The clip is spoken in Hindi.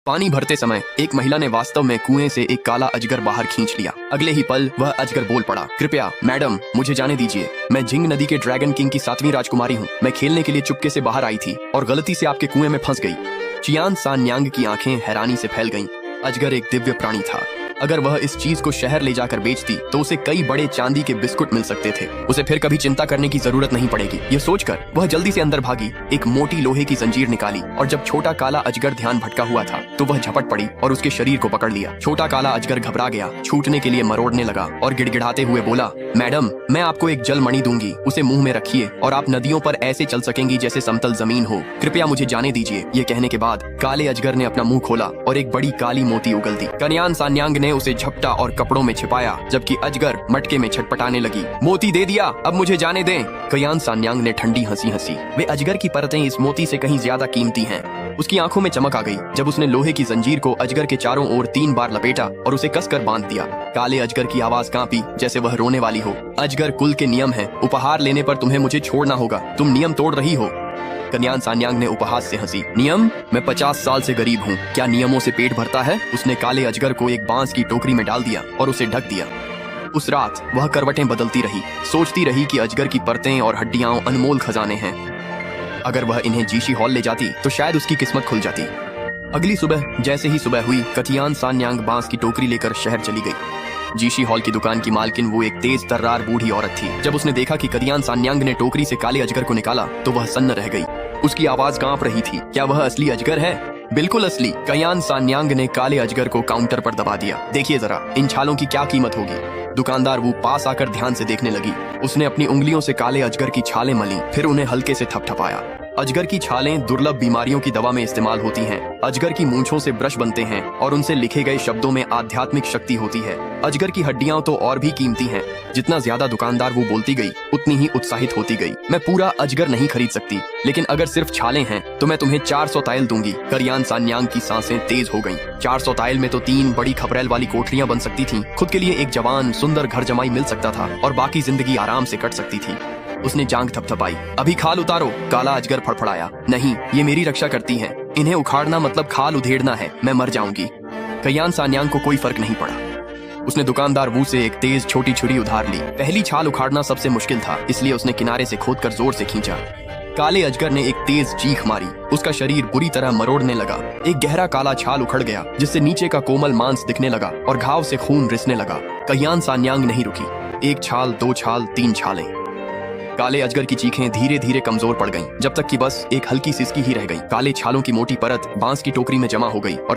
पानी भरते समय एक महिला ने वास्तव में कुएं से एक काला अजगर बाहर खींच लिया। अगले ही पल वह अजगर बोल पड़ा, कृपया मैडम मुझे जाने दीजिए, मैं झिंग नदी के ड्रैगन किंग की 7वीं राजकुमारी हूँ। मैं खेलने के लिए चुपके से बाहर आई थी और गलती से आपके कुएं में फंस गई। चियान सान्यांग की आंखें हैरानी से फैल गईं। अजगर एक दिव्य प्राणी था। अगर वह इस चीज को शहर ले जाकर बेचती तो उसे कई बड़े चांदी के बिस्कुट मिल सकते थे। उसे फिर कभी चिंता करने की जरूरत नहीं पड़ेगी। यह सोचकर वह जल्दी से अंदर भागी, एक मोटी लोहे की जंजीर निकाली और जब छोटा काला अजगर ध्यान भटका हुआ था तो वह झपट पड़ी और उसके शरीर को पकड़ लिया। छोटा काला अजगर घबरा गया, छूटने के लिए मरोड़ने लगा और गिड़गिड़ाते हुए बोला, मैडम मैं आपको एक जल मणि दूंगी, उसे मुंह में रखिए और आप नदियों पर ऐसे चल सकेंगी जैसे समतल जमीन हो। कृपया मुझे जाने दीजिए। ये कहने के बाद काले अजगर ने अपना मुंह खोला और एक बड़ी काली मोती उगल दी। कन्यान सान्यांग ने उसे झपटा और कपड़ों में छिपाया जबकि अजगर मटके में छटपटाने लगी। मोती दे दिया, अब मुझे जाने दें। कयान सान्यांग ने ठंडी हंसी हंसी। वे अजगर की परतें इस मोती से कहीं ज्यादा कीमती हैं। उसकी आंखों में चमक आ गई जब उसने लोहे की जंजीर को अजगर के चारों ओर 3 बार लपेटा और उसे कसकर बांध दिया। काले अजगर की आवाज कांपी जैसे वह रोने वाली हो। अजगर कुल के नियम हैं, उपहार लेने पर तुम्हें मुझे छोड़ना होगा, तुम नियम तोड़ रही हो। कन्यान सान्यांग ने उपहास से हंसी। नियम? मैं 50 साल से गरीब हूँ, क्या नियमों से पेट भरता है? उसने काले अजगर को एक बांस की टोकरी में डाल दिया और उसे ढक दिया। उस रात वह करवटें बदलती रही, सोचती रही कि अजगर की परतें और हड्डियां अनमोल खजाने हैं। अगर वह इन्हें जीशी हॉल ले जाती तो शायद उसकी किस्मत खुल जाती। अगली सुबह जैसे ही सुबह हुई, कथियान सान्यांग बांस की टोकरी लेकर शहर चली गई। जीशी हॉल की दुकान की मालकिन वो एक तेज तर्रार बूढ़ी औरत थी। जब उसने देखा कि कथियान सान्यांग ने टोकरी से काले अजगर को निकाला तो वह सन्न रह गई। उसकी आवाज कांप रही थी। क्या वह असली अजगर है? बिल्कुल असली। कयान सान्यांग ने काले अजगर को काउंटर पर दबा दिया। देखिए जरा, इन छालों की क्या कीमत होगी? दुकानदार वो पास आकर ध्यान से देखने लगी। उसने अपनी उंगलियों से काले अजगर की छालें मली, फिर उन्हें हल्के से थपथपाया। अजगर की छालें दुर्लभ बीमारियों की दवा में इस्तेमाल होती हैं। अजगर की मूंछों से ब्रश बनते हैं और उनसे लिखे गए शब्दों में आध्यात्मिक शक्ति होती है। अजगर की हड्डियां तो और भी कीमती हैं। जितना ज्यादा दुकानदार वो बोलती गई उतनी ही उत्साहित होती गई। मैं पूरा अजगर नहीं खरीद सकती, लेकिन अगर सिर्फ छालें हैं तो मैं तुम्हें 400 ताइल दूंगी। करियान सान्यांग की सांसें तेज हो गईं। 400 ताइल में तो 3 बड़ी खपरेल वाली कोठरियां बन सकती थीं। खुद के लिए एक जवान सुंदर घर जमाई मिल सकता था और बाकी जिंदगी आराम से कट सकती थी। उसने जांघ थपथपाई। अभी खाल उतारो। काला अजगर फड़फड़ाया। नहीं, ये मेरी रक्षा करती हैं। इन्हें उखाड़ना मतलब खाल उधेड़ना है। मैं मर जाऊंगी। कयान सान्यांग को कोई फर्क नहीं पड़ा। उसने दुकानदार वू से एक तेज छोटी छुरी उधार ली। पहली छाल उखाड़ना सबसे मुश्किल था, इसलिए उसने किनारे से खोदकर जोर से खींचा। काले अजगर ने एक तेज चीख मारी। उसका शरीर बुरी तरह मरोड़ने लगा। एक गहरा काला छाल उखड़ गया जिससे नीचे का कोमल मांस दिखने लगा और घाव से खून रिसने लगा। कयान सान्यांग नहीं रुकी। 1 छाल, 2 छाल, 3 छालें। काले अजगर की चीखें धीरे धीरे कमजोर पड़ गईं, जब तक कि बस एक हल्की सिसकी ही रह गई। काले छालों की मोटी परत बांस की टोकरी में जमा हो गई और